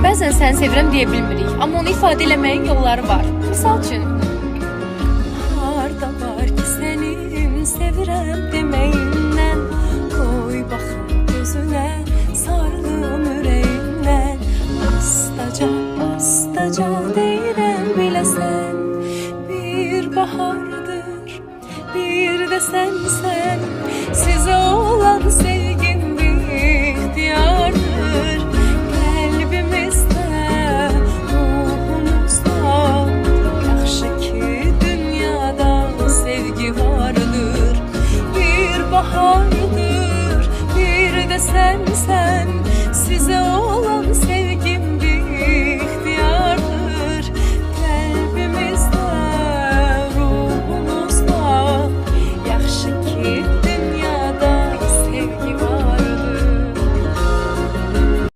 Bəzən səni sevirəm deyə bilmirik, amma onu ifadə eləməyin yolları var. Misal üçün, harda var ki sənin sevirəm deməyindən, qoy baxım gözünə, sarılım ürəyimdən. Astaca, astaca deyirəm biləsən, bir bahar